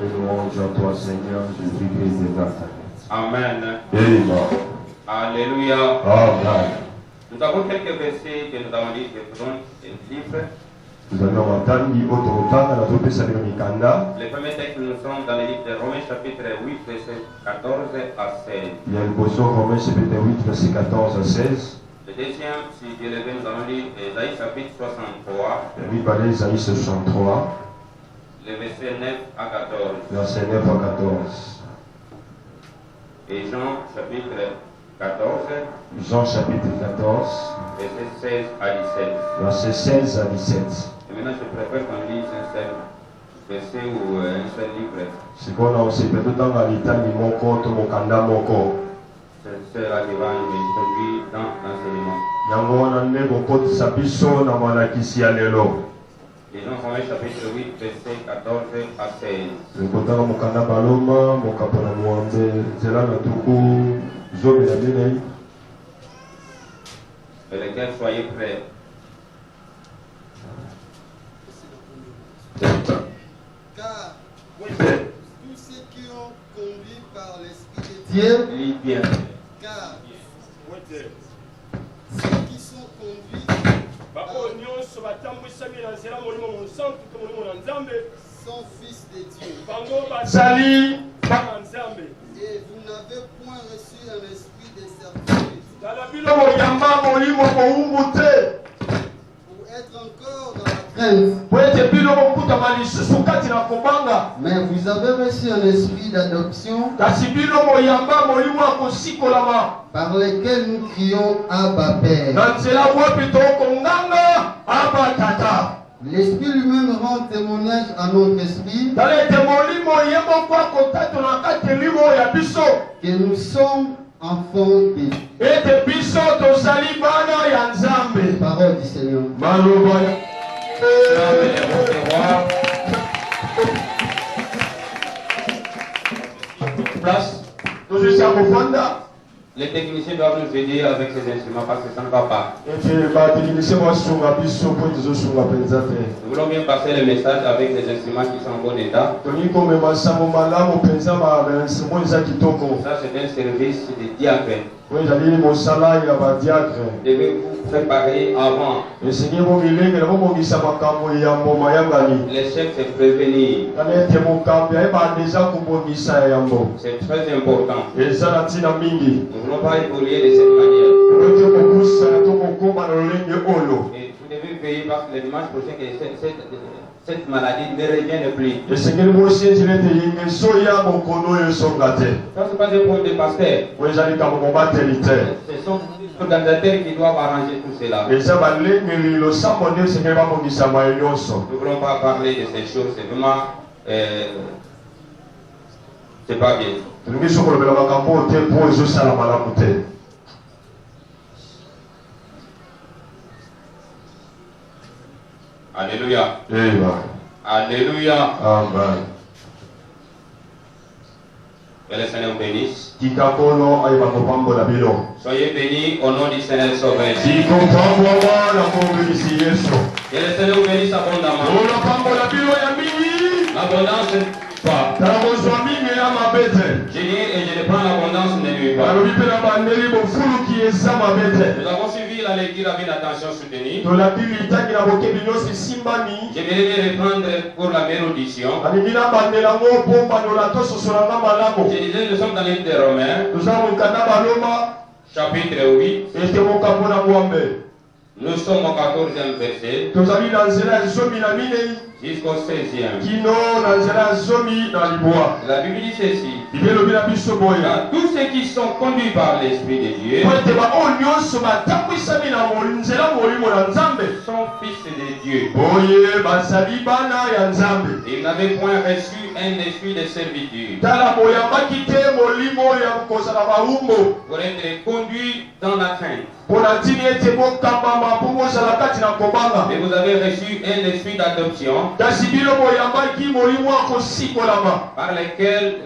Et louange à toi, Seigneur, Jésus-Christ de Nazareth. Amen. Amen. Alléluia. Amen. Nous avons quelques versets que nous avons lus dans le livre. Nous allons entendre Ototanga na topesa lelo mikanda. Les premiers textes nous sommes dans le livre de Romains chapitre 8 verset 14 à 16. Il y a le boson Romains chapitre 8 verset 14 à 16. Le deuxième, si Dieu le veut, nous allons lire Ésaïe chapitre 63. Oui, balai Isaïe 63. Le verset 9 à 14. Verset 9 à 14. Et Jean chapitre 14. Jean chapitre 14. Verset 16 à 17. Verset 16 à 17. Et maintenant, je préfère qu'on lise un seul verset ou un seul livre. C'est qu'on a aussi peut-être dans la litanie moko to mokanda moko. C'est cela qui va nous introduire dans l'enseignement. Yango wana nde kokotisa biso na malakisi ya lelo. Lisons Romains chapitre 8 verset 14 à 16. Ekotaka mokanda baloma mokapona mwambe nzela na tuku zomi na minei. Et lesquels soyez prêts. Car tous ceux qui ont conduit par l'Esprit de Dieu, Lis bien. car ceux qui sont conduits sont fils de Dieu. Sali Et vous n'avez point reçu un esprit de servitude biloko yamba molimo koumbu te pour être encore dans la crainte, po ete biloko okutama lisusu kati na kobanga, mais vous avez reçu un esprit d'adoption kasi biloko yamba molimo ya kosikolama par lequel nous crions Abba Père. na nzela wapi tokonganga aba tata. L'Esprit lui-même rend témoignage à notre esprit tala ete molimo ye moko akotato na kati limo ya biso que nous sommes enfants de Dieu. ete biso tozali bana ya Nzambe. Parole du Seigneur. maloba ya Place. tozwisa kofanda Les techniciens doivent nous aider avec ces instruments parce que ça ne va pas. ete bateknise basunga biso po tozosunga mpenza te. Nous voulons bien passer le message avec des instruments qui sont en bon état. tolingi komema sango malamu mpenza bainstrimo eza kitoko. Ça, c'est un service de diacre. oyo ezali mosala ya badiacre. Devez-vous préparer avant. esengi bomilengela bobongisa makambo ya mboma yambali. Les chefs, c'est prévenir. tala ete mokambi ayeba deja kobongisa ya yambo C'est très important. eza na ntina mingi. Nous ne voulons pas évoluer de cette manière. oyo kokosana to kokoma na lolenge oyo. Et vous devez veiller parce que le dimanche prochain, que cette maladie ne revienne plus. esengeli bosenjela ete yinga ezoya mokono oyo esonga te. Ça, ce n'est pas des problèmes de pasteur. oyo ezali likambo mobateli te. Ce sont les organisateurs qui doivent arranger tout cela. eza balengeli losambo nde esengeli babongisama ye nyonso. Nous ne voulons pas parler de ces choses. C'est vraiment. C'est pas bien. tolingi so kolobela makambo oyo te mpo ezosala malamu te. Alléluia. Amen. Alléluia. Amen. Que le Seigneur bénisse. tika nkolo ayeba kopambola bino. Soyez bénis au nom du Seigneur Sauveur. tikopambwama na kombelisi yesu. Que le Seigneur vous bénisse abondamment. olopambola bino ya mingi. L'abondance pas. tala kozwa mingi ya mabe te. Je dis et je ne prends l'abondance ne nuit pas. balobi mpe na bandeli bofuluki eza mabe te. Nous avons suivi la lecture avec une attention soutenue. tolabi litangi na bokebi nyonso esimbani. Je vais les reprendre pour la meilleure audition. alingi na bandela ngo bombanola tososolanga malamu. Je disais, nous sommes dans le livre de Romains, toza mokanda baloma chapitre 8. ete mokambo na mwambe. Nous sommes au 14e verset tozali na nzela ya zomi na minei jusqu'au 16e. kino na nzela ya zomi na libwa. La Bible dit ceci. bible elobi na biso boye Car tous ceux qui sont conduits par l'Esprit de Dieu po ete baoyo nyonso batambwisami na nzela molimo na Nzambe sont fils de Dieu. boye bazali bana ya Nzambe. Ils n'avaient point reçu un esprit de servitude tala boyambaki te molimo ya kozala baumbo pour être conduits dans la crainte. mpo na ntini ete bokambama mpo bozala kati na kobanga. Mais vous avez reçu un esprit d'adoption kasi bino boyambaki molimo ya kosikolama par lequel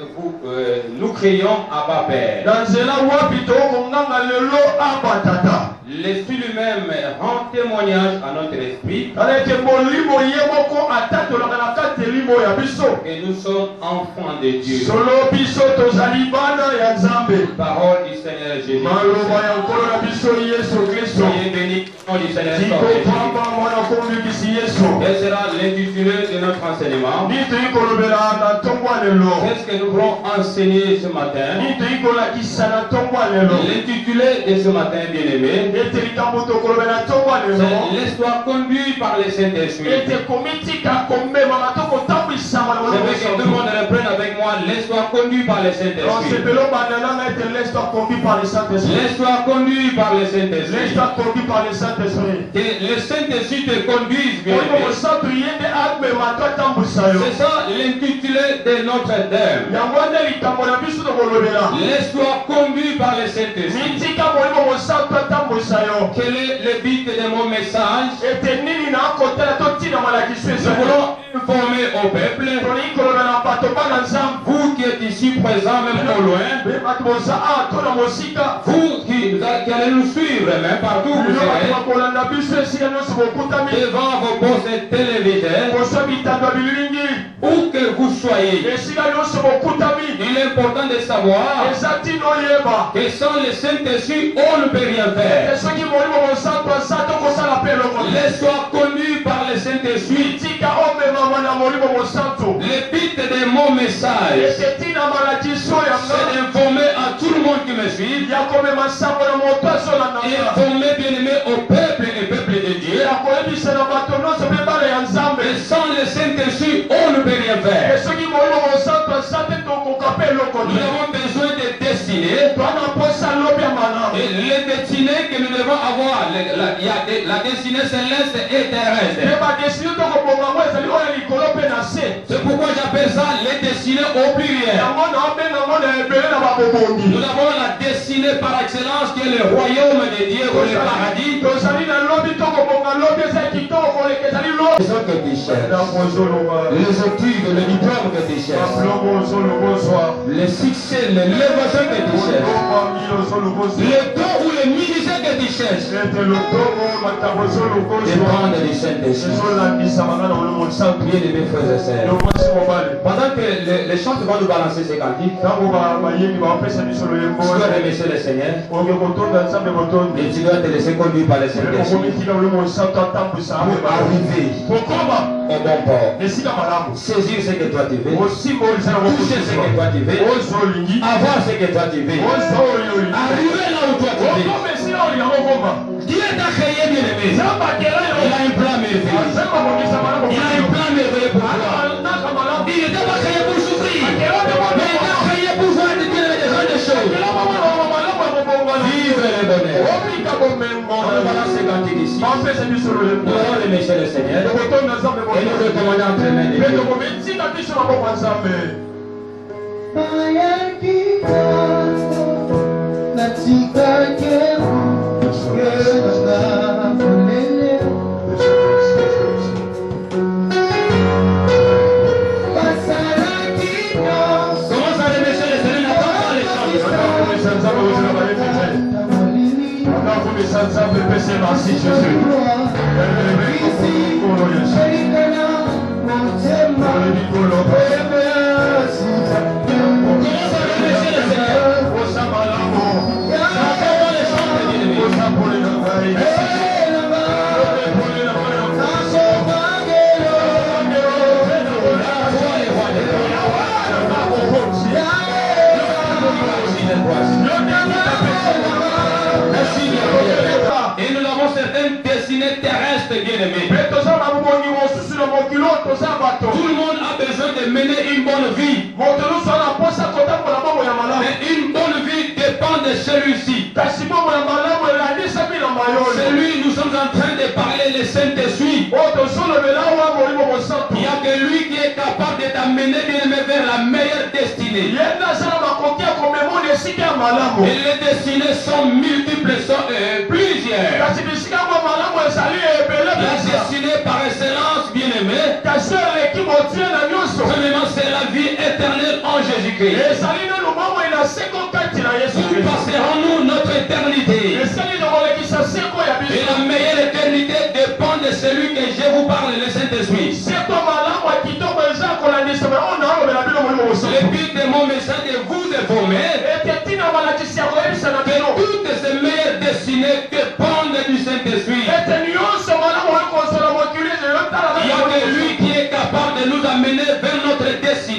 nous crions Abba Père. na nzela wapi tokonganga lelo aba tata. L'esprit lui-même rend témoignage à notre esprit tala ete molimo ye moko atatolaka na kati molimo ya biso. Et nous sommes enfants de Dieu. Solo biso tozali bana ya Nzambe. Parole du Seigneur Jésus. Maloba ya nkolo na biso Yesu Kristo. Soyez bénis au nom du Seigneur Jésus. Tikopamba mwana kombikisi Yesu. Quel sera l'intitulé de notre enseignement? Ni toyi kolobela na ntongo ya lelo. Qu'est-ce que nous voulons enseigner ce matin? Ni toyi kolakisa na ntongo ya lelo. L'intitulé de ce matin, bien-aimé, Ete likambo tokolobela na ntongo ya lelo. c'est l'histoire conduite par le Saint-Esprit. Ete komitika komema na tokotambwisama na Je veux que tout le monde reprenne avec moi l'histoire conduite par le Saint-Esprit. sepelo banana ete l'histoire conduite par le Saint-Esprit. L'histoire conduite par le Saint-Esprit. L'histoire conduite par le Saint-Esprit. Que le Saint-Esprit te conduise, bien Oyo aimé. mosantu yende amema twatambwisa yo. C'est ça l'intitulé de notre thème. Yango nde likambo na biso tokolobela. L'histoire conduite par le Saint-Esprit. Mitika molimo mosantu atambwisa yo. Quel est le but de mon message? Ete nini na akotela totina malakiso Nous ezali. voulons informer au peuple, Tolingi kolobela bato bana Nzambe. vous qui êtes ici présents, même au loin, Be bato boza a to na mosika. vous qui allez nous suivre, même partout où vous Yo bato serez, bakolanda biso esika nyonso bokutami. devant vos postes téléviseurs, Bozwa bitando ya bililingi. où que vous soyez. Esika nyonso bokutami. Il est important de savoir Eza tino oyeba. que sans le Saint-Esprit, on ne peut rien faire. Ete soki molimo mosantu aza tokosala mpe eloko te. L'histoire conduite par le Saint-Esprit, Tika omemama na molimo mosantu. le but de mon message, Ete tina malakiso ya c'est nga. d'informer à tout le monde qui me suit, Ya komema sango na moto azolanda nga. informer bien aimé au peuple et peuple de Dieu. Ya koyebisa na bato nyonso mpe bana ya Nzambe. Et sans le Saint-Esprit, on ne peut rien faire. Soki molimo mosantu aza te tokoka mpe eloko Nous te. avons besoin de destinée. Twana mposa lobi ya malamu. Et les destinées que nous devons avoir, la destinée céleste et terrestre. Te badesini tokobonga ngo ezali oyo ya likolo mpe na se. C'est pourquoi j'appelle ça les destinées au pluriel. Yango na obenga ngo na ebele na babobongi. Nous avons la destinée par excellence qui est le royaume de Dieu ou le paradis. Tozali na lobi tokobonga lobi ezali kitoko koleka ezali lobi. C'est ça que tu cherches. Ntango ozoloba. Les études, le diplôme que tu cherches. Babiloko ozoloba ozwa. Le succès, l'élévation que tu cherches. Obangi ozoloba ozwa. Le don ou le ministère que tu cherches. Ete lotongo makambo ezoloba ozwa. Dépendent du Saint-Esprit. Ezolandisa manga na molimo mosantu. Bien aimés frères et sœurs. Yokosi mobali. Pendant que les chants vont nous balancer ces cantiques, Ntango bayebi bapesa biso loyembo. tu dois remercier le Seigneur Oke kotonda Nzambe kotondi. et tu dois te laisser conduire par le Saint-Esprit Okomitika molimo mosantu atambwisa pour arriver kokoma au bon port. esika malamu. Saisir ce que toi tu veux, Osimba olisa na toucher ce que toi tu veux, ozwa olingi. avoir ce que toi tu veux, Ozwa oyo olingi. arriver là où toi tu veux. Okoma esika oyo ya kokoma. Dieu t'a créé bien aimé. Nzambe akela yo. Il a un plan merveilleux. Asema kobisa malamu. Il a un plan merveilleux pour toi. Anataka malamu. Il n'était pas créé pour souffrir, Akela te mwana mais il t'a créé pour voir des grandes choses. Akela mwana wa malamu ya kobongana. Vivre le bonheur. Opika bomengo. On nous balance ces cantiques ici. Bapesa biso loyembo. Nous allons remercier le Seigneur Tokotonda Nzambe et nous recommandons entre les mains de Mpe Dieu. tokomitika biso maboko ya Nzambe. Commence à remercier le Seigneur, n'attends pas les chants. Nakomisa Nzambe ozela bayembi te. Nakomisa Nzambe pese merci Jésus. Elebe kokolo Yesu. Likolo. Commence à remercier le Seigneur. Osa malamu. N'attends pas les chants de bien-aimé. Osa pole na ngai. Pole na pole na ngai. Toi, les rois des rois. Aussi les rois. Merci, bien-aimé. Et nous avons certaines destinées terrestres, bien-aimés. Tout le monde a besoin de mener une bonne vie. Mais une bonne vie dépend de celui-ci. Celui, nous sommes en train de parler, le Saint-Esprit. Il n'y a que lui qui est capable de t'amener bien-aimé vers la meilleure destinée. Et les destinées sont multiples, sont plusieurs. La destinée par excellence, bien-aimé, premièrement, c'est la vie éternelle en Jésus-Christ. Où passerons-nous notre éternité? Et la meilleure éternité dépend de celui que je vous parle, le Saint-Esprit.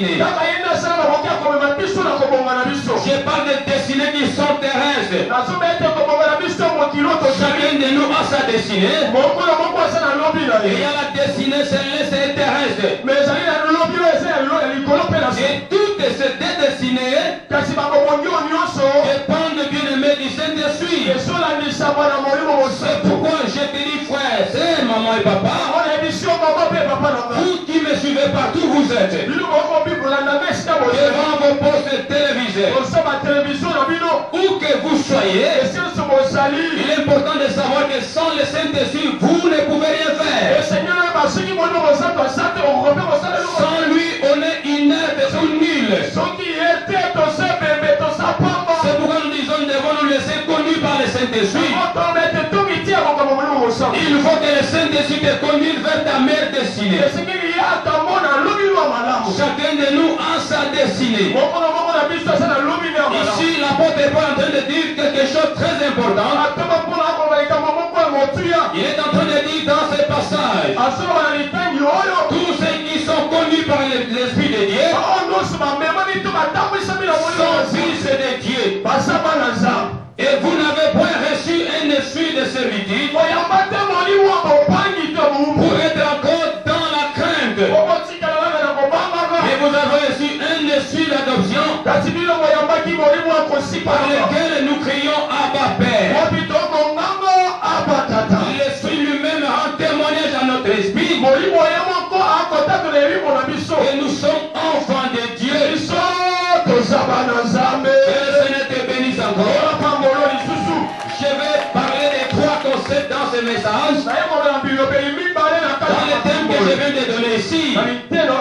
destinée. kaka ye nde asala bakoki akomema biso na kobongana biso Je parle de destinées qui sont terrestres. nazoba ete kobongana biso mokili oyo tozali Chacun de nous a sa destinée. moko na moko aza na lobi na Et il y ye a la destinée céleste et terrestre. mais ezali na lobi oyo eza ya likolo mpe na se Et toutes ces deux destinées kasi bakobongi oyo nyonso dépendent bien aimé du Saint-Esprit. ezolandisama na molimo C'est mosantu pourquoi je te dis, frère, c'est maman et papa, ona ebisi yo mama mpe papa na nga vous qui me suivez partout où vous êtes, bino moko bikolanda nga esika bozali devant vos postes télévisés, kosaba televizio na bino où que vous soyez, esenso bozali il est important de savoir que sans le Saint-Esprit, vous ne pouvez rien faire. eseigneur oyeba soki molimo mosantu aza te okokope kosala eloko Sans lui, on est inerte ou nul. soki ye te toza bembe toza pamba C'est pourquoi nous disons, nous devons nous laisser conduire par le Saint-Esprit. otomete tomitia kokoma molimo mosantu Il faut que le Saint-Esprit te conduise vers ta meilleure destinée. esengeli ye atamona lobi lwa malamu Chacun de nous a sa destinée. moko na moko na biso aza na lobi ne ya malamu Ici, l'apôtre est en train de dire quelque chose de très important. atoma mpona akoloba likambo moko ya motuya Il est en train de dire dans ce passage, asoloba na litangi oyo tous ceux qui sont conduits par l'Esprit de Dieu bao nyonso bamemani to batambwisami na molimo sont mosantu fils de Dieu. baza bana nzambe Et vous n'avez point reçu un esprit de servitude koyamba te molimo ya bobangi to pour bumbu être encore dans la crainte. okotikala kaka na kobangaka Mais vous avez reçu un esprit d'adoption kasi bino boyambaki molimo ya kosika par lequel nous crions Abba Père. mobi tokongango abatata L'esprit lui-même rend témoignage à notre esprit molimo ye moko akotatola elimo na biso que nous sommes enfants de Dieu. biso toza bana nzambe Que le Seigneur te bénisse encore. olapangolo lisusu Je vais parler des trois concepts dans ce message. naye kolona bilobeli mibale na Dans le thème que je viens de donner ici, na miteno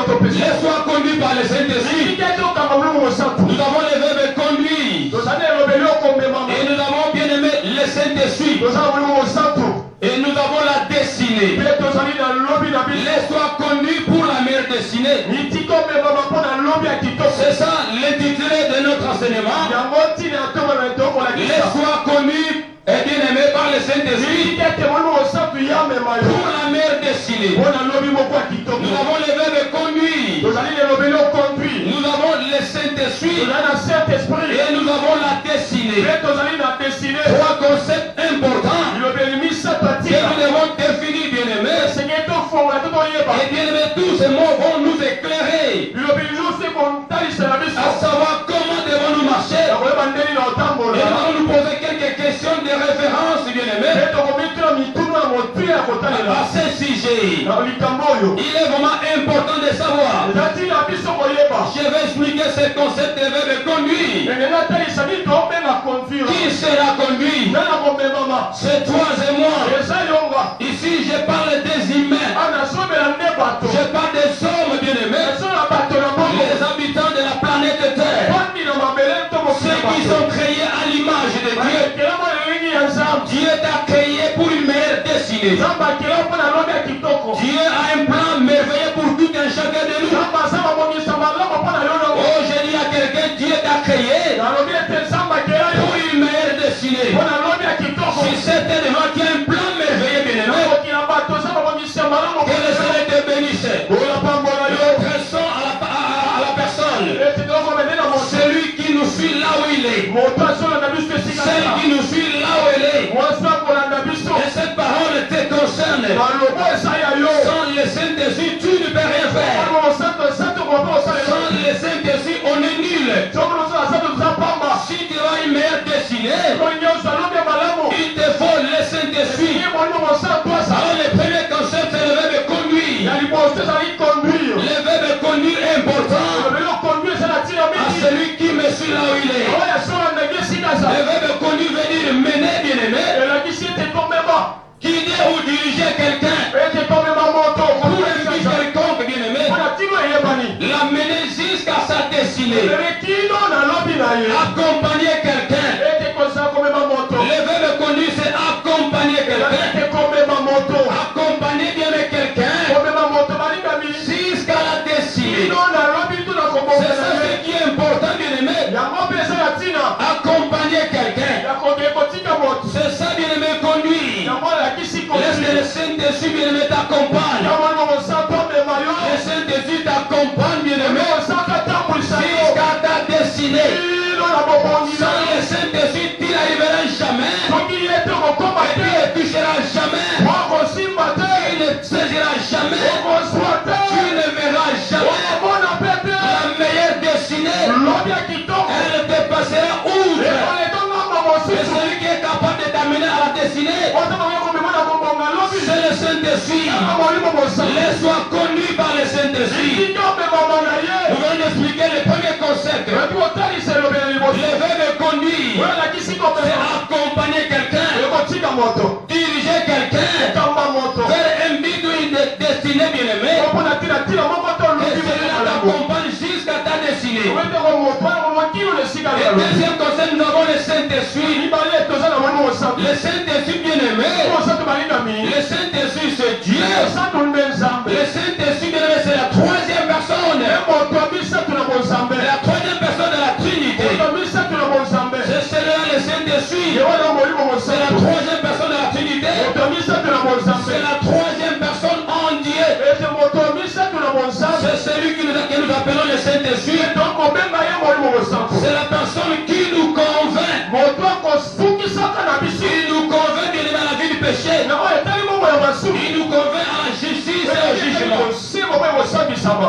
topesi laisse-toi conduire par le Saint-Esprit. esike tokanga molimo mosantu Nous avons le verbe conduire tozali elobeli okomemama et nous avons bien aimé le Saint-Esprit toza na molimo mosantu et nous avons la destinée. mpe tozali na lobi na biso Laisse-toi conduire pour la meilleure destinée. mitiko omemama mpo na lobi ya kitoko C'est ça l'intitulé de notre enseignement. yango ntina ya ntongo na tokolakisa Laisse-toi conduire et bien aimé par le Saint-Esprit esike ete molimo mosantu yamema yo pour la meilleure destinée. mpo na lobi moko ya kitoko Nous avons le verbe conduire. tozali na elobeli okonduire Nous avons le Saint-Esprit tozali na saint esprit et nous avons la destinée. mpe tozali na destine Trois concepts importants bilobeli misato que atika nous devons définir, bien aimé. esenge tofongola to toyeba Et bien aimé, tous ces mots vont nous éclairer bilobeli nyonso ekotalisa na biso à savoir comment devons-nous marcher. ya koyeba ndeni na Et otambola nous allons nous poser quelques questions de référence, bien aimé, mpe tokomituna mitunu ya motuya ya kotalela à ce sujet. na likambo oyo Il est vraiment important de savoir. eza ntina biso koyeba Je vais expliquer ce concept de verbe conduire. enge natalisa nini tobenga conduire Qui sera conduit? nana komemama C'est toi et moi. eza yonga Ici, je parle des humains. ana sobela nde bato Je parle des hommes, bien aimés. ezola bato na bongo Les habitants de la planète Terre. bandi na mabele to Ceux qui sont créés à l'image de Dieu. bakelama elingi ya nzambe Dieu t'a créé pour une meilleure destinée. nzambe akela mpo na lobi ya kitoko Dieu a un plan merveilleux pour tout un chacun de nous. nzambe aza mabongisa malamu mpo na yo nango Oh, je dis à quelqu'un, Dieu t'a créé nalobi ete nzambe akela yo pour une meilleure destinée. mpo na lobi ya kitoko Si certainement qu'il y a un plan merveilleux, bien aimé, okila bato oza mabongisa malamu que le Seigneur te bénisse. olapambola yo Pressons à la personne. ete tokomende na moto Celui qui nous suit là où il est. moto azolanda biso esika Celle qui nous suit là où elle est. mwasi akolanda biso Et cette parole te concerne. balobo eza ya yo Sans le Saint-Esprit, tu ne peux rien faire. mosanto santo kope osalela Sans le Saint-Esprit, on est nul. soki ozala santo toza pamba Si tu as une meilleure destinée, ko nyonso alobi ya malamu il te faut le Saint-Esprit. ye molimo mosanto asa Alors le premier concept, c'est le verbe conduire. ya liboso ezali conduire Le verbe conduire est important elobeli oconduire eza na ntina à mingi celui qui me suit là où il est. oyo asolanda esika aza Le verbe conduire veut dire mener, bien aimé, elakisi ete komema guider ou diriger quelqu'un. ete komema moto Pour un but quelconque, bien aimé, mpona tino eyebani l'amener jusqu'à sa destinée. elele tino na lobi na ye Accompagner quelqu'un. ete kozala komema moto Le verbe conduire, c'est accompagner quelqu'un. ete komema moto Accompagner bien aimé quelqu'un komema moto balingami jusqu'à la destinée. tino na lobi tu na C'est kobongela ça ye ce qui est important, bien aimé. yango mpe eza ya ntina Accompagner quelqu'un. ya kotika moto C'est ça, bien aimé, conduire. yango alakisi Laisse que le conduire Saint-Esprit, bien-aimé, t'accompagne. Le Saint-Esprit t'accompagne, bien-aimé, jusqu'à ta destinée. Sans le Saint-Esprit, tu n'arriveras jamais. Et tu ne toucheras jamais. Tu ne saisiras jamais. Tu ne verras jamais la meilleure destinée. Elle te passera outre. Et celui qui est capable de t'amener à la destinée, c'est le Saint-Esprit. Laisse-toi conduire par le Saint-Esprit. Nous allons expliquer le premier concept. Le verbe conduire, c'est accompagner quelqu'un, diriger quelqu'un vers un but ou une destinée bien-aimée. Et celui-là t'accompagne jusqu'à ta destinée. Et deuxième concept, nous avons le Saint-Esprit. Le Saint-Esprit bien-aimé. Le Saint-Esprit c'est Dieu. Le Saint-Esprit bien-aimé c'est la troisième personne. La troisième personne de la Trinité. C'est celui-là le Saint-Esprit. C'est la troisième personne de la Trinité. C'est la troisième personne en Dieu. C'est celui que nous appelons le Saint-Esprit. C'est la personne qui nous convainc. Il nous convainc bien à la vie du péché. Il nous convainc à la justice et au jugement.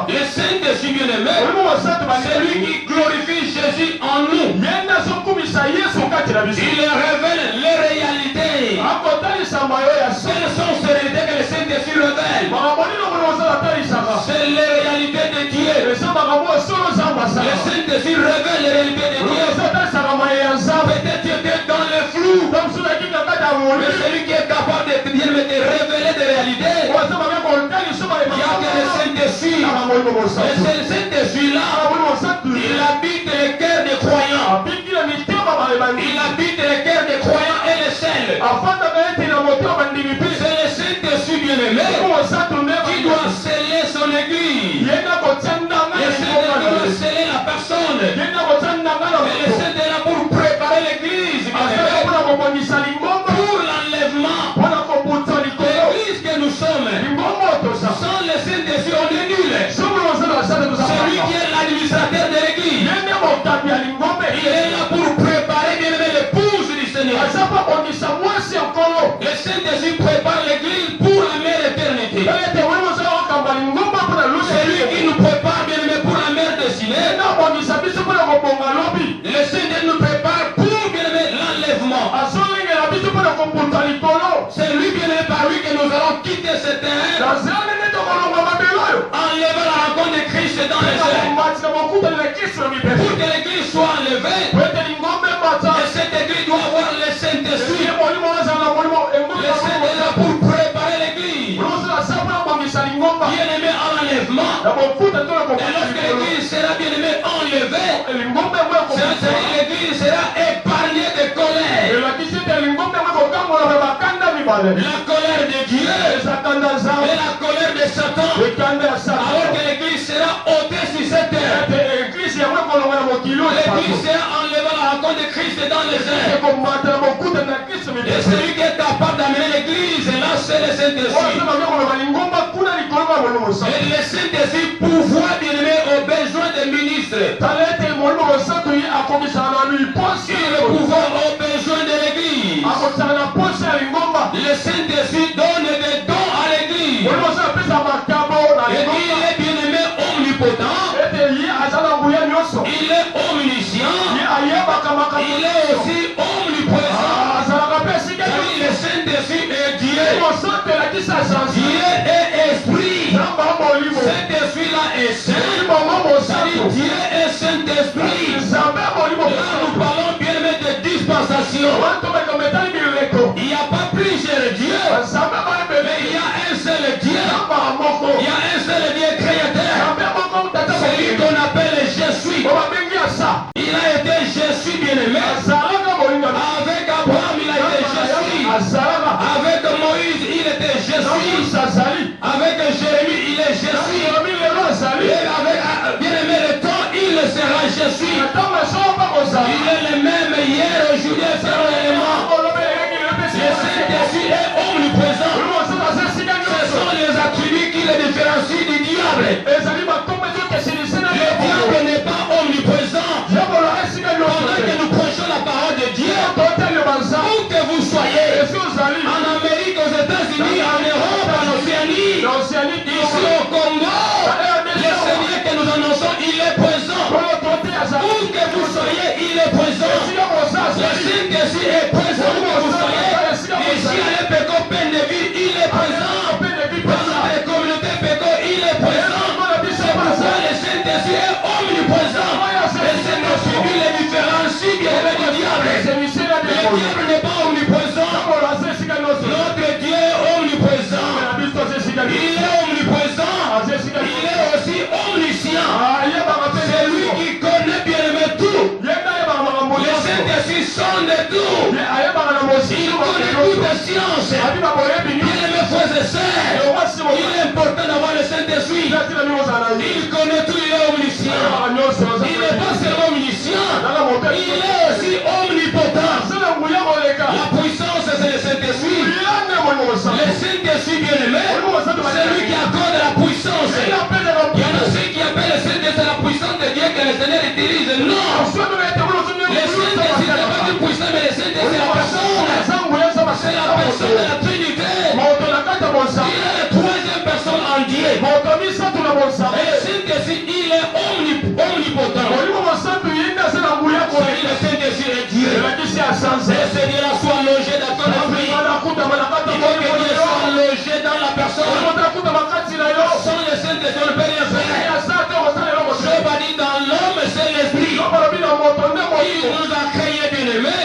Le Saint-Esprit bien-aimé, c'est lui qui glorifie Jésus en nous. Il révèle les réalités. Quelles sont ces réalités que le Saint-Esprit révèle? C'est les réalités de Dieu. Le Saint-Esprit révèle les réalités de Dieu. Peut-être tu étais dans le flou. Mais celui qui est capable de te révéler des réalités, il y a que le Saint-Esprit. Et ce Saint-Esprit-là, il habite les cœurs des croyants. Il habite les cœurs des croyants et les scellés. C'est le Saint-Esprit bien-aimé qui doit sceller son église. Le Saint-Esprit doit sceller la personne. Et le Saint-Esprit est là pour préparer l'église pour l'enlèvement. L'église que nous sommes, sans le Saint-Esprit, on est nul. Celui qui est l'administrateur de l'église, il est là pour préparer bien l'épouse du Seigneur. Le Saint-Esprit prépare l'église pour la mère éternité. Celui qui nous prépare bien pour la mère destinée. Le Saint-Esprit nous prépare pour bien l'enlèvement. C'est lui bien par lui que nous allons quitter cette terre. Enlever la rencontre de Christ dans les airs. Pour que l'église soit enlevée, et cette église doit avoir le Saint-Esprit. Le Saint-Esprit est là pour préparer l'église. Bien aimé en enlèvement. Et lorsque l'église sera bien aimée enlevée, l'église sera épargnée de colère. La colère de Dieu et la colère de Satan. Alors que l'église sera ôtée sur cette terre. L'église sera enlevée à la rencontre de Christ dans les airs. Et celui qui est capable d'amener l'église, là c'est le Saint-Esprit. Et le Saint-Esprit pouvoir bien aimer aux besoins des ministres. Et le pouvoir aux besoins de l'église. Le Saint-Esprit donne des dons à l'église. Et il est bien aimé omnipotent. Il est omniscient. Il est aussi omniprésent. Le Saint-Esprit est Dieu. Dieu est esprit. Cet esprit-là est saint. Dieu est Saint-Esprit. Là nous parlons bien aimé de dispensation. Il n'y a pas plusieurs dieux. Mais il y a un seul Dieu. Il y a un seul Dieu créateur. Celui qu'on appelle Jésus. Il a été Jésus bien-aimé. Avec Abraham, il a été Jésus. Avec Moïse, il était Jésus. Avec Jérémie, il est Jésus. Et avec bien-aimé le temps, il sera Jésus. Il est le même hier, aujourd'hui, éternellement. Le Saint-Esprit est omniprésent. différencie du diable. Le diable n'est pas omniprésent. Pendant que nous prêchons la parole de Dieu, où que vous soyez, en Amérique, aux États-Unis, en Europe, en Océanie, ici au Congo, le Seigneur que nous annonçons, il est présent. Où que vous soyez, il est présent. Le Saint-Esprit est présent où que vous soyez. Ici à l'Epéco Pendevi, il est présent. Dans les communautés Péco, il est présent. C'est pour ça que le Saint-Esprit est omniprésent. Le Saint-Esprit lui les différencie bien aimé du diable. Le diable n'est pas omniprésent. Notre Dieu est omniprésent. Il est omniprésent. Il est aussi omniscient. C'est lui qui connaît bien aimé tout. Le Saint-Esprit sonde tout. Il connaît toutes les sciences. Bien aimé frères et sœurs, il est important d'avoir le Saint-Esprit. Il connaît tout, il est omniscient. Il n'est pas seulement omniscient, il est aussi omnipotent. La puissance, c'est le Saint-Esprit. Le Saint-Esprit bien aimé, c'est lui qui accorde la puissance. Il y en a ceux qui appellent le Saint-Esprit la puissance de Dieu que le Seigneur utilise. Non! Le Saint-Esprit n'est pas une puissance, mais le Saint-Esprit c'est la personne. C'est la personne de la Trinité. Il est la troisième personne en Dieu. Et le Saint-Esprit, il est omnipotent. Le Saint-Esprit est Dieu. Le Seigneur soit logé dans ton esprit. Il faut que Dieu soit logé dans la personne. Sans le Saint-Esprit, on ne peut rien faire. Job a dit dans l'homme, c'est l'esprit. Il nous a créés bien aimés.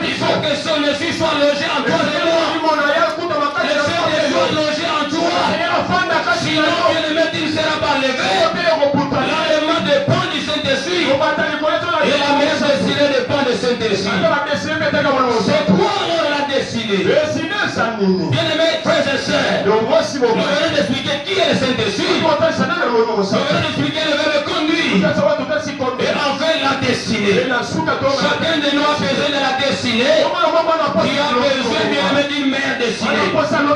Il faut que son esprit soit logé en toi et moi. Le Saint-Esprit soit logé en toi. Sinon, bien aimé, tu ne seras pas levé. L'enlèvement dépend du Saint-Esprit. Et la meilleure destinée dépend du Saint-Esprit. C'est quoi alors la destinée? Bien aimé, frères et sœurs, nous venons d'expliquer qui est le Saint-Esprit. Nous venons d'expliquer le verbe conduire. Et enfin la destinée. Chacun de nous a besoin de la destinée. Tu as besoin bien aimé d'une meilleure destinée. Personne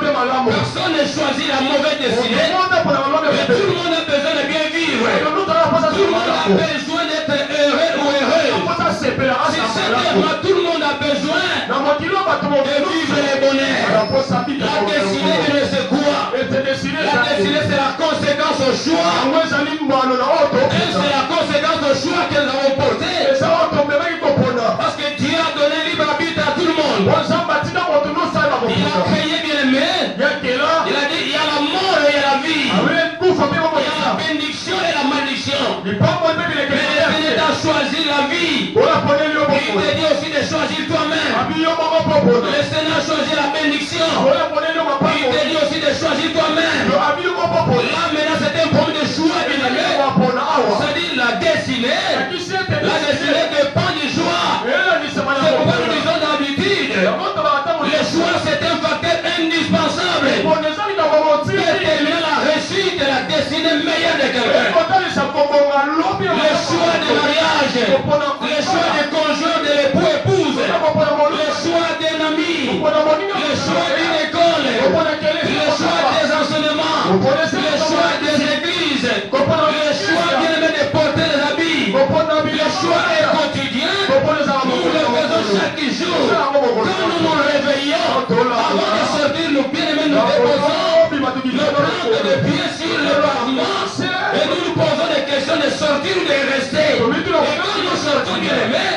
ne choisit la mauvaise destinée. Mais tout le monde a besoin de bien vivre. Tout le monde a besoin d'être heureux ou heureux. Sincèrement, tout le monde a besoin de vivre le bonheur. La destinée c'est quoi? La destinée c'est la conséquence au choix. Et c'est la conséquence au choix que nous avons porté. Parce que Dieu a donné libre arbitre à tout le monde. Il a créé bien aimé. Il a dit il y a la mort et il y a la vie. Il y a la bénédiction et la malédiction. Mais le Seigneur t'a choisi la vie. Il te dit aussi de choisir toi-même. Le Seigneur a choisi la bénédiction. Il te dit aussi de choisir toi-même. Là maintenant c'est un problème de choix bien aimé. C'est-à-dire la destinée. La destinée dépend du choix. C'est pourquoi nous disons d'habitude. Le choix c'est un facteur indispensable pour déterminer la réussite et la destinée meilleure de quelqu'un. Le choix de mariage, le choix de conjoint, de l'époux-épouse, le choix d'un ami, le choix d'une école, le choix des enseignements, le choix des églises, le choix bien aimé de porter les habits, le choix est quotidien. Nous le faisons chaque jour. Quand nous nous réveillons, avant de sortir, nous bien aimés nous déposons le plantes de pied sur le pavement et nous nous posons des questions de sortir ou de rester. Et quand nous sortons bien aimés,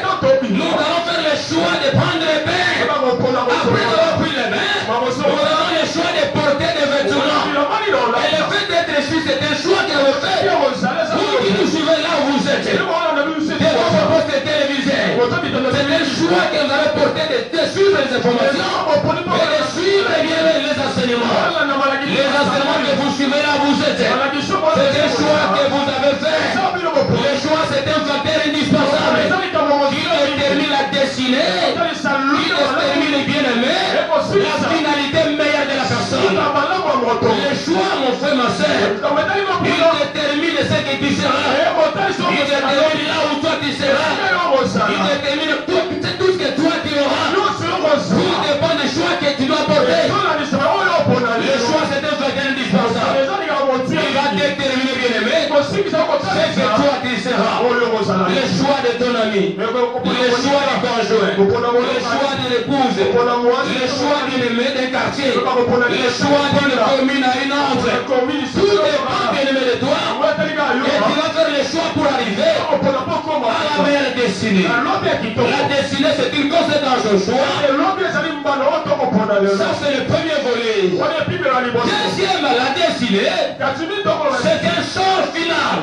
nous allons faire le choix de prendre les bains. Après avoir pris les bains, nous avons le choix de porter des vêtements. Et le fait d'être ici, c'est un choix qu'il avait fait. Vous qui nous suivez là où vous êtes, des votre poste télévisé, c'est un choix que vous avez porté de suivre les informations et de suivre bien les enseignements. Les enseignements que vous suivez là où vous êtes, c'est un choix que vous avez fait. Le choix, c'est un facteur indispensable qui détermine la destinée, qui détermine bien aimé, la finalité meilleure de la personne. Le choix, mon frère, ma soeur, il détermine ce que tu seras. Il détermine là où toi tu seras. Il détermine tout ce que toi tu auras. Tout dépend du choix que tu dois porter. Le choix, c'est un facteur indispensable. que toi tu seras. Le choix de ton ami, le choix du conjoint, le choix de l'épouse, le choix d'une aimé d'un quartier, le choix d'une commune à une autre. Tout dépend bien aimé de toi. Et tu vas faire le choix pour arriver à la meilleure destinée. La destinée, c'est une conséquence au choix. Ça, c'est le premier volet. Deuxième, la destinée, c'est un sort final.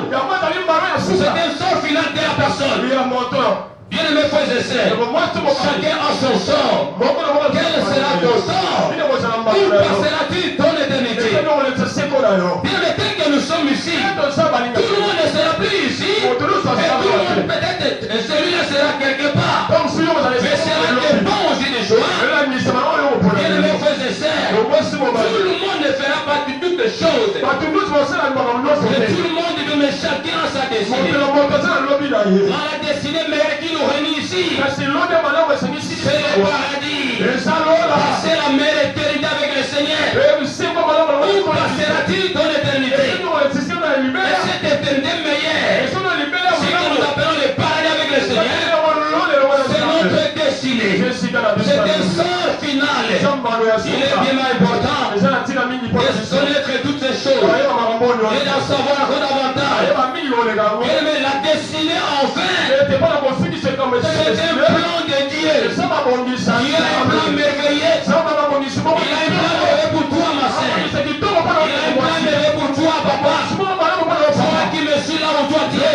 C'est un sort final de la personne. Bien aimé frères et sœurs, chacun a son sort. Quel sera ton sort? Où passeras-tu ton éternité? Bien aimé, tel que nous sommes ici, tout le monde ne sera plus ici. Et tout le monde peut-être, celui-là sera quelque part. Mais sera des bons aussi des joies. Bien aimé frères et sœurs, tout le monde ne fera pas de toutes les choses. Et tout le monde, mais chacun a sa destinée. La destinée meilleure qui nous réunit ici, c'est le paradis. C'est la meilleure éternité avec le Seigneur. Où passeras-tu ton éternité? Et cette éternité meilleure, ce que nous appelons le paradis avec le Seigneur, c'est notre destinée. C'est un sort final. Il est bien important de connaître toutes ces choses et d'en savoir encore davantage. Mais la destinée enfin, c'est un plan de Dieu. Dieu a un plan merveilleux. Il a un plan merveilleux pour toi, ma sœur. Il a un plan merveilleux pour toi, papa. Toi qui me suis là où toi tu es.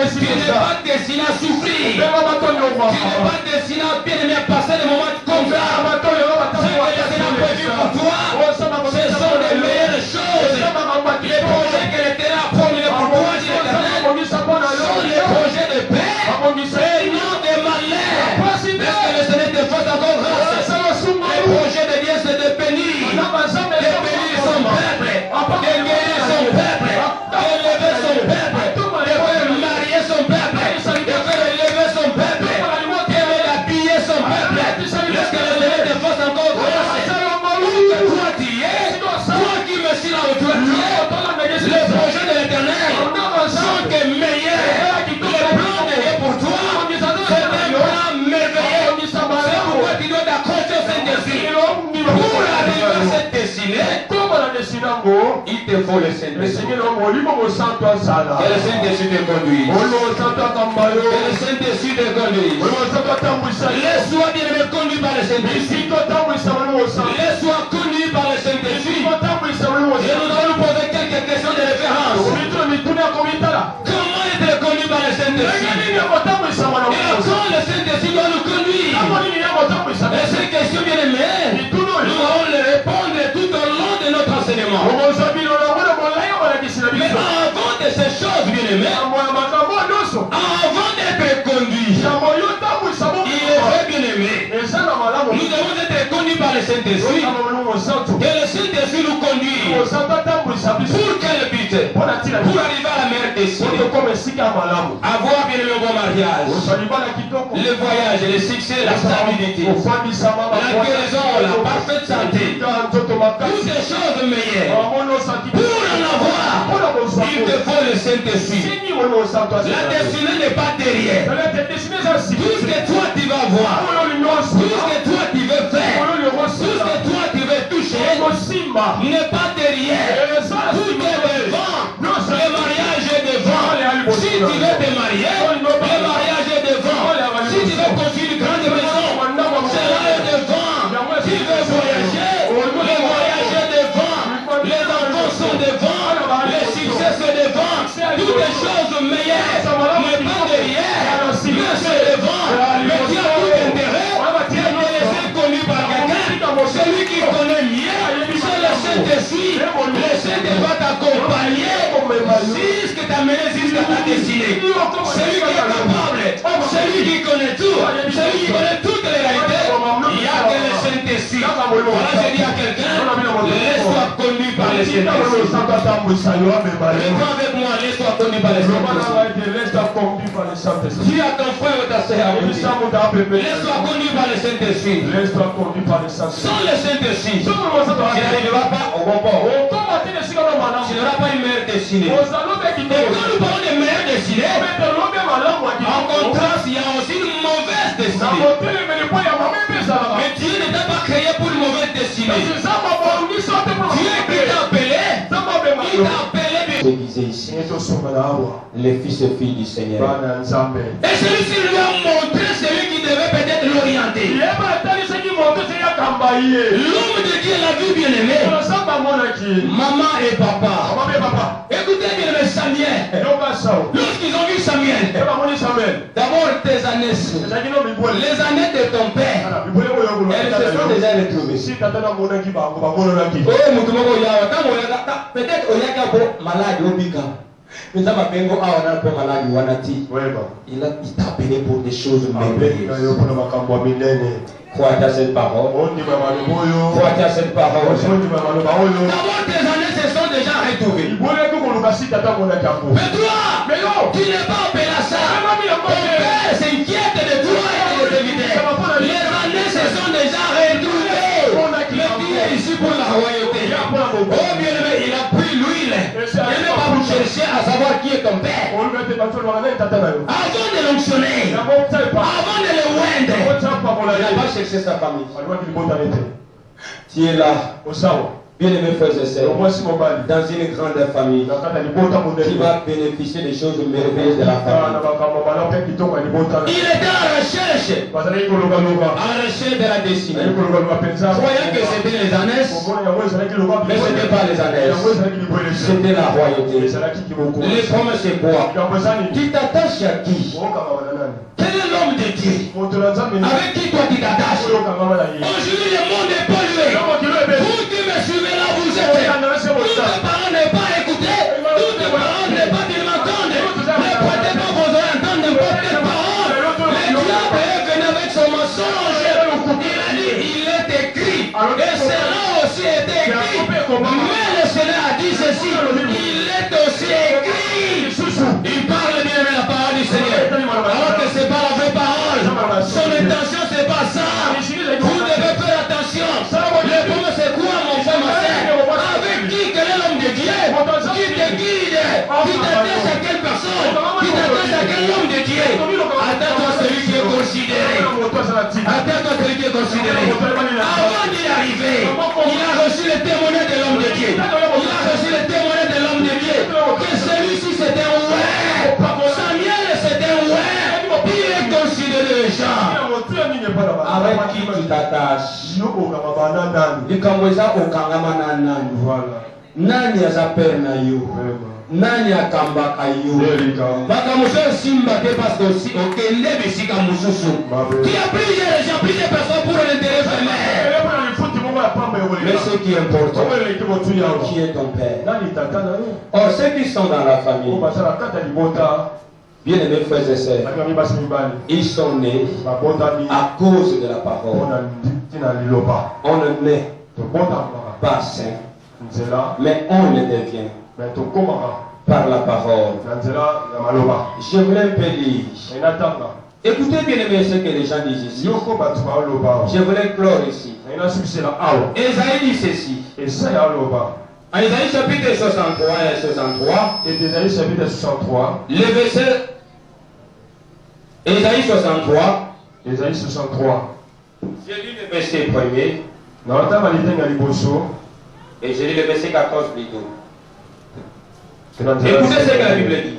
Tu n'es pas destiné à souffrir. Tu n'es pas destiné à bien aimer passer des moments comme ça. Ce que le Seigneur a prévu pour toi, ce sont les meilleures choses. Les projets que l'Éternel a formulés pour toi, dit l'Éternel, sont les projets de paix et non de malheur. Parce que le Seigneur te fait encore grâce. Les projets de Dieu, c'est de bénir. De bénir son peuple. De guérir son peuple. D'élever son peuple. De faire marier son peuple. De faire élever son peuple. De l'habiller son peuple. Lorsque le Seigneur te fait encore grâce. Que toi tu es. Toi qui me suis là où toi tu es. Les projets de l'Éternel sont que meilleurs. Les plans de Dieu pour toi, c'est un plan merveilleux. C'est pourquoi tu dois t'accrocher au Saint-Esprit. Pour arriver à cette destinée, il te faut le Saint-Esprit. Que le Saint-Esprit te conduise. Que le Saint-Esprit te conduise. Laisse-toi bien aimé conduit par le Saint-Esprit. Laisse-toi conduit par le Saint-Esprit. Et nous allons poser quelques questions de référence. Comment être conduit par le Saint-Esprit? Et quand le Saint-Esprit doit nous conduire? Et ces questions bien aimées, nous allons les répondre tout au long de notre enseignement. Mais avant de ces choses bien aimées, avant d'être conduit, il est vrai bien aimé, nous devons être conduits par le Saint-Esprit. Que le Saint-Esprit nous conduise. Pour quel but? Pour arriver à la meilleure destinée. Avoir bien aimé un bon mariage. Le voyage, le succès, la stabilité, la guérison, la parfaite santé. Toutes les choses meilleures. Pour en avoir, il te faut le Saint-Esprit. La destinée n'est pas derrière. Tout ce que toi tu vas voir, tout ce que toi tu veux faire, tout ce que toi tu veux toucher, n'est pas derrière. Tout est devant. Le mariage est devant. Si tu veux te marier, le mariage est devant. Si tu veux construire une grande maison, cela est devant. Si tu veux voyager, le voyage est devant. Les enfants sont devant. Les succès sont devant. Toutes les choses meilleures n'est pas derrière, mais c'est devant. Mais tu as tout intérêt de te laisser connu par quelqu'un. Celui qui connaît mieux, c'est le Saint-Esprit. Le Saint-Esprit va t'accompagner jusqu'à t'amener jusqu'à ta destinée. Celui qui est capable, celui qui connaît tout, celui qui connaît toutes les réalités, il n'y a que le Saint-Esprit. Voilà, je dis à quelqu'un, laisse-toi conduire par le Saint-Esprit. Réponds avec moi, laisse-toi conduire par le Saint-Esprit. Dis à ton frère ou ta sœur, laisse-toi conduire par le Saint-Esprit. Sans le Saint-Esprit, tu n'arriveras pas au bon port. Tu n'auras pas une meilleure destinée. quand nous parlons de meilleure destinée, en contraste, il y a aussi une mauvaise destinée. Mais Dieu ne t'a pas créé pour une mauvaise destinée. Dieu qui t'a appelé, il t'a appelé. Déguisé ici, les fils et filles du Seigneur. Et celui-ci lui a montré celui qui devait peut-être l'orienter. L'homme de Dieu l'a vu bien aimé. Maman et papa. Écoutez bien aimé Samuel. Lorsqu'ils ont vu Samuel, d'abord tes années, les années de ton père, elles se sont déjà retrouvées. Peut-être au Yakabo malade au Bika. Mais ça m'a fait un peu malade Wanati. Il t'a appelé pour des choses merveilleuses. Crois-tu à cette parole? Crois-tu à cette parole? D'abord tes années se sont déjà retrouvées. Mais toi, tu n'es pas appelé à ça. Ton père s'inquiète de toi et de tes vides. Les années se sont déjà retrouvées. Mais tu es ici pour la royauté. Oh bien aimé, il a pris l'huile. Il n'est pas pour chercher à savoir qui est ton père. Avant de l'onctionner, avant de le oindre, il n'a pas cherché sa famille. Tu es là. Bien aimé frères et sœurs, dans une grande famille, qui va bénéficier des choses merveilleuses de la famille. Il était à la recherche de la destinée. Croyant que c'était les ânes, mais ce n'était pas les ânes, c'était la royauté. Les promesses c'est quoi? Tu t'attaches à qui? Quel est l'homme de Dieu avec qui toi tu t'attaches? Aujourd'hui le monde est pollué. Vous qui me suivez là, vous êtes. Tous tes parents n'ont pas écouté. Tous tes parents n'ont pas dit m'entendre. Ne prêtez pas vos oreilles à entendre n'importe quelle parole. Le diable est venu avec son mensonge. Il a dit, il est écrit. Et cela aussi est écrit. Mais le Seigneur a dit ceci. Il est aussi écrit. Il parle bien de la parole du Seigneur. Alors que ce n'est pas la vraie parole. Son intention, ce n'est pas ça. Vous devez faire attention. Le problème, c'est quoi, mon frère, ma soeur? Avec qui? Quel est l'homme de Dieu? Qui te guide? Qui t'attache à quelle personne? Qui t'attache à quel homme de Dieu? Attends-toi celui qui est considéré. Attends-toi celui qui est considéré. Avant d'y arriver, il a reçu le témoignage de l'homme de Dieu. Il a reçu le témoignage de l'homme de Dieu. Que celui-ci c'était un ouais. Samuel c'était un ouais. Il est considéré les gens. Avec qui tu t'attaches? Ikamweza okangama na nani? Nani azaper na yo? Nani akambaka yo? Bakamusho simba te parce que aussi okende bisika mususu. Qui a plusieurs gens, plusieurs personnes pour l'intérêt familial. Mais ce qui est important, qui est ton père? Or ceux qui sont dans la famille, bien aimés frères et sœurs, ils sont nés à cause de la parole. On ne naît pas saint, mais on le devient par la parole. Je voulais un peu lire. Écoutez bien aimés ce que les gens disent ici. Je voulais clore ici. Esaïe dit ceci. En Esaïe chapitre 63 et 63. Le verset Esaïe 63. J'ai lu le verset premier. Et j'ai lu le verset 14 plutôt. Écoutez ce que la Bible dit.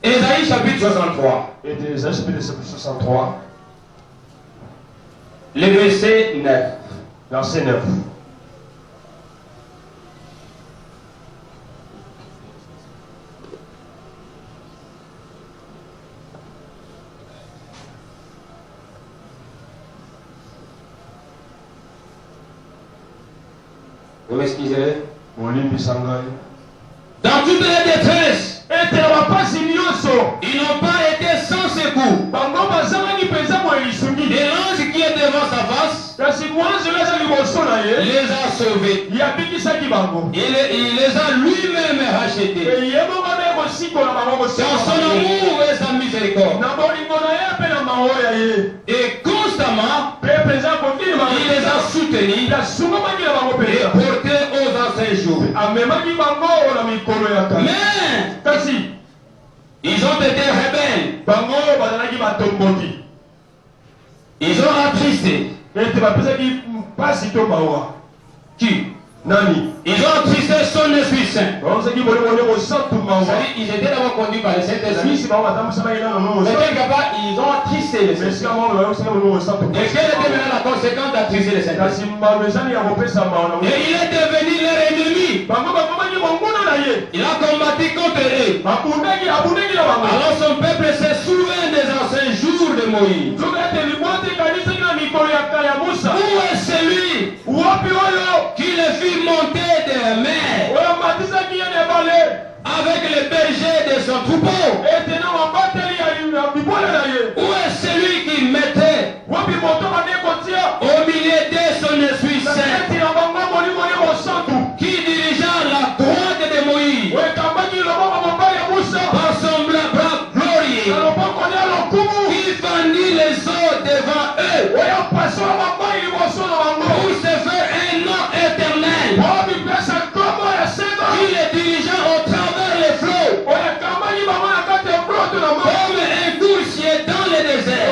Esaïe chapitre 63. Le verset 9. Verset 9. Vous m'excuserez? Dans toute la détresse, ils n'ont pas été sans secours. Et l'ange qui est devant sa face les a sauvés. Il les a lui-même rachetés. Dans son amour et sa miséricorde. Et constamment, gouvernement, il les a soutenus et portés aux anciens jours. Mais ils ont été rebelles. Ils ont attristé. Qui? Ils ont attristé son Esprit Saint. C'est-à-dire, ils étaient d'abord conduits par le Saint-Esprit. Mais quelque part, ils ont attristé le Saint-Esprit. Et quelle était maintenant la conséquence d'attrister le Saint-Esprit? Et il est devenu leur ennemi. Il a combattu contre eux. Alors son peuple se souvient des anciens jours de Moïse. Où est celui qui les fit monter des mers avec les bergers de son troupeau? Où est celui qui mettait au milieu de son Esprit Saint, qui dirigea la droite de Moïse par son bras glorieux, qui fendit les eaux devant eux pour se faire un nom éternel, qui les dirigea au travers les flots comme un coursier dans le désert,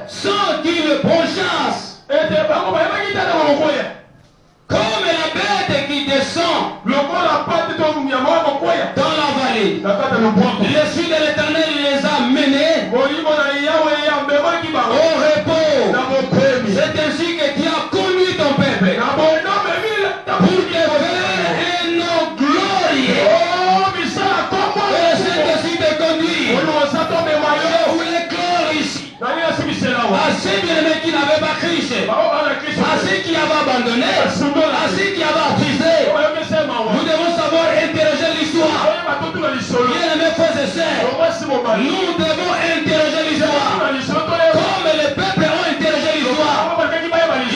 sans qu'il ne bronchasse, comme la bête qui descend dans la vallée. L'Esprit de l'Éternel les a menés au repos. C'est ainsi que tu as conduit ton peuple pour te faire un nom glorieux. Et le Saint-Esprit te conduit. Je voulais clore ici à ceux bien-aimés qui n'avaient pas Christ, à ceux qui avaient abandonné, à ceux qui avaient attristé. Nous devons savoir interroger l'histoire. Bien-aimés frères et sœurs, nous devons interroger l'histoire comme les peuples ont interrogé l'histoire.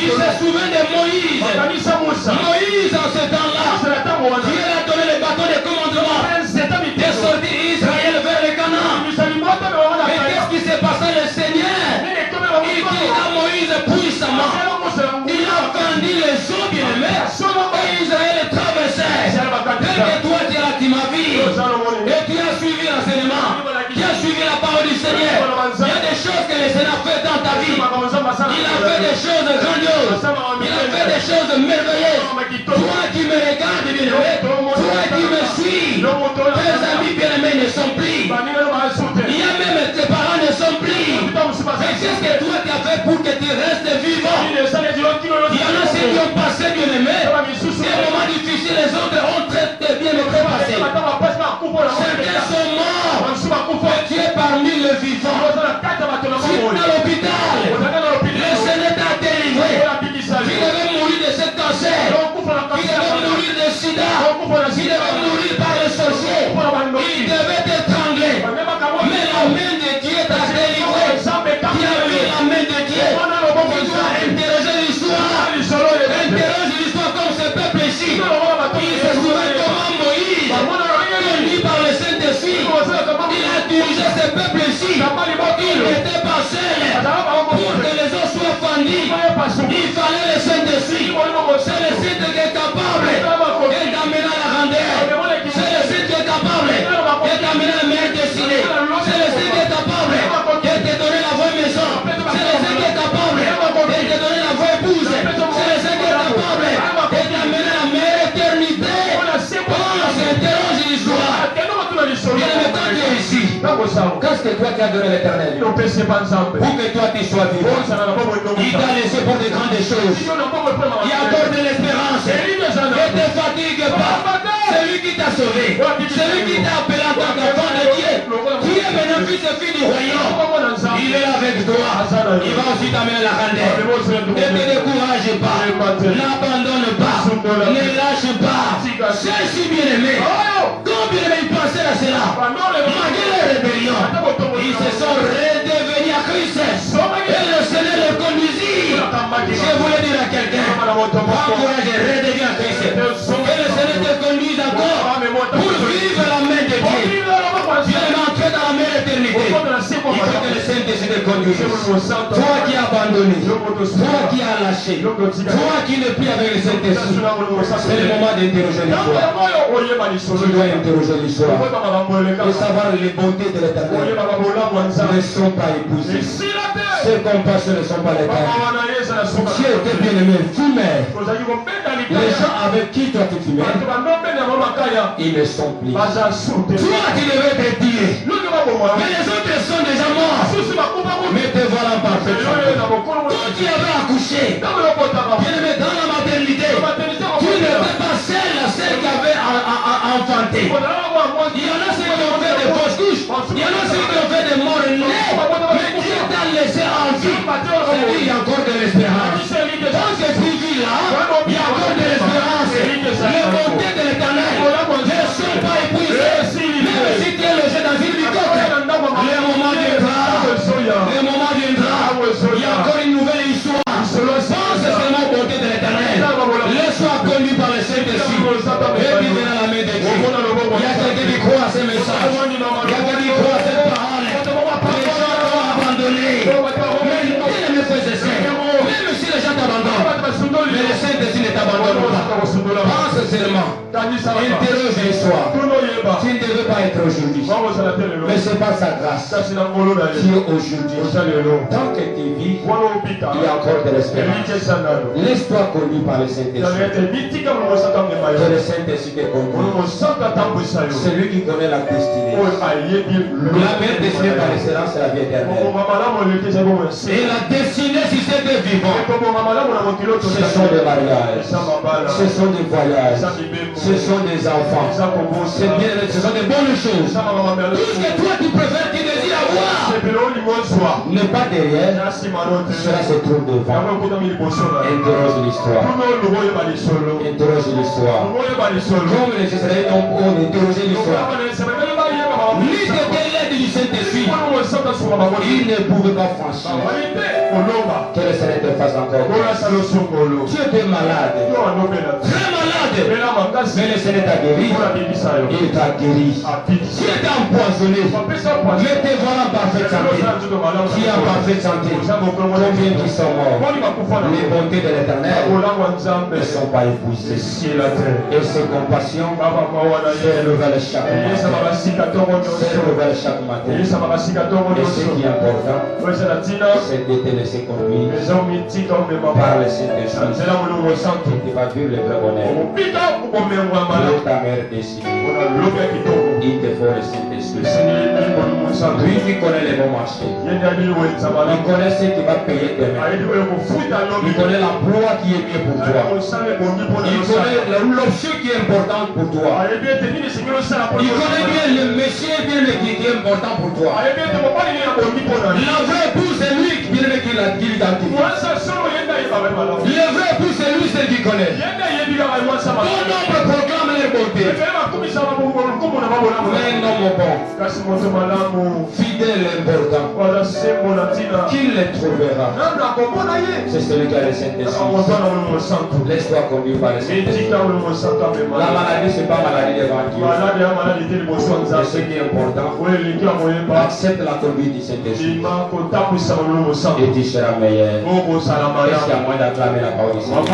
Ils se souviennent de Moïse. Moïse, en ce temps-là, Dieu a donné le bâton de commandement et sorti Israël vers le Canaan. Mais qu'est-ce qui s'est passé? Le Seigneur, il dit à Moïse puissamment, il a fendu les eaux bien-aimés et Israël traversait. Tel que toi tu es là, tu m'as vu et tu as suivi l'enseignement, tu as suivi la parole du Seigneur. Il y a des choses que le Seigneur a fait dans ta vie. Il a fait des choses grandioses. Il a fait des choses merveilleuses. Toi qui me regardes bien-aimé, toi qui me suis, tes amis bien-aimés ne sont plus. Il y a même tes parents ne sont plus. Mais qu'est-ce que toi tu as fait pour que tu restes vivant? Il y en a ceux qui ont passé bien-aimé des moments difficiles, les autres ont très bien passé. Certains sont morts, mais tu es parmi les vivants. Tu es à l'hôpital, le Seigneur t'a délivré. Tu devais mourir de ce cancer, tu devais mourir de sida, tu devais mourir par les sorciers, il devait t'étrangler. Mais la main de Dieu t'a délivré. Tu as vu la main de Dieu. Tu dois interroger l'histoire. Interroge l'histoire comme ce peuple ici. Il se souvient comment Moïse, conduit par le Saint-Esprit, il a dirigé ce peuple ici. Il n'était pas seul. Pour que les eaux soient fendues, il fallait le Saint-Esprit. C'est le Saint qui est capable d'amener la grandeur. C'est le Saint qui est capable d'amener la meilleure destinée. C'est le Saint qui est capable de te donner la vraie maison. C'est le Saint qui est capable de te donner la vraie épouse. C'est le Saint qui est capable de t'amener la meilleure éternité. On s'interroge l'histoire. Bien aimé, quand tu es ici, qu'est-ce que toi qui as donné l'éternel pour que toi tu sois vivant? Il t'a laissé pour de grandes choses. Il accorde de l'espérance. Ne te fatigue pas. C'est lui qui t'a sauvé. C'est lui qui t'a appelé en tant qu'enfant de Dieu. Qui est maintenant fils et fille du royaume. Il est avec toi. Il va aussi t'amener la grandeur. Ne te décourage pas. N'abandonne pas. Ne lâche pas. C'est si bien aimé. Combien il pensait à cela? Malgré les rébellions, ils se sont redevenus à Christ. Et le Seigneur les conduisit. Je voulais dire à quelqu'un, encourage, redeviens à Christ. Que le Seigneur te conduise encore pour vivre la main de Dieu. Tu es entré dans la même éternité. Il faut que le Saint-Esprit te conduise. Jésus. Toi qui as abandonné, toi qui as lâché, toi qui ne plus avec le Saint-Esprit, c'est le moment d'interroger l'histoire. Tu dois interroger l'histoire et savoir les bontés de l'Éternel ne sont pas épousées. Ses compassions ne sont pas l'éternel. Tu étais bien aimé, fumeur. Les gens avec qui toi tu fumais, ils ne sont plus. Toi qui devais te dire, mais les autres sont déjà morts. Mais te voilà en parfaite santé. Toi qui avais accouché, bien aimé dans la maternité, tu n'étais pas celle qui avait enfanté. Il y en a ceux qui ont fait des fausses couches, il y en a ceux qui ont fait des morts nés, mais Dieu t'a laissé en vie. C'est-à-dire il y a encore de l'espérance. Dans ce vie-là, il y a encore de l'espérance. Les bontés de l'Éternel ne sont pas épuisées. Même si tu es logé dans une bicoque, le moment viendra. Le moment viendra. Il y a encore une nouvelle histoire. Pense seulement aux bontés de l'Éternel. Laisse-toi conduire par le Saint-Esprit. Et vivre dans la main de Dieu. Il y a quelqu'un qui croit à ces messages. Il y a quelqu'un qui croit à cette parole. Les gens t'ont abandonné. Mais bien aimé frères et sœurs, même si les gens t'abandonnent, mais le Saint-Esprit ne t'abandonne pas. Pense seulement. Interroge l'histoire. Tu ne devais pas être aujourd'hui. Mais c'est pas sa grâce qui est aujourd'hui. Tant que tu vis, il y a encore de l'espérance. Laisse-toi conduire par le Saint-Esprit. Que le Saint-Esprit te conduise. C'est lui qui connaît la destinée. La meilleure destinée par l'excellence, c'est la vie éternelle. Et la destinée, si c'était vivant, ce sont des mariages, ce sont des voyages, ce sont des enfants, c'est bien, ce sont des bonnes choses. Tout ce que toi tu préfères, tu désires avoir, n'est pas derrière, cela se trouve devant. Interroge l'histoire. Interroge l'histoire. Comme les Israélites ont interrogé l'histoire. Lui c'était l'aide du Saint-Esprit. Il ne pouvait pas franchir. Que le Seigneur te fasse encore. Tu étais malade. Très malade. Mais le Seigneur t'a guéri. Il t'a guéri. Tu étais empoisonné. Mais te voilà en parfaite santé. Tu es en parfaite santé. Combien qui sont morts? Les bontés de l'Éternel ne sont pas épousées. Et ses compassions se renouvellent chaque matin. Se renouvellent chaque matin. Et ce qui est important, c'est de te laisser conduire par le Saint-Esprit. Tu vas vivre le vrai bonheur. Pour ta mère décidée, il te faut le Saint-Esprit. Lui qui connaît les bons marchés, il connaît ce qui va payer demain, il connaît l'emploi qui est mieux pour toi, il connaît l'option qui est importante pour toi, il connaît bien le monsieur bien qui est important pour toi. La vraie épouse c'est lui qui l'identifie. Le vrai épouse c'est lui celle qui connaît. Ton nombre proclame les bontés. Mais non mon bon, fidèle important, qui le trouvera? C'est celui qui a le Saint-Esprit. Laisse-toi conduire par le Saint-Esprit. La maladie c'est pas maladie devant Dieu. Et ce qui est important, accepte la conduite du Saint-Esprit et tu seras meilleur. Est-ce qu'il y a moyen d'acclamer la parole du Seigneur?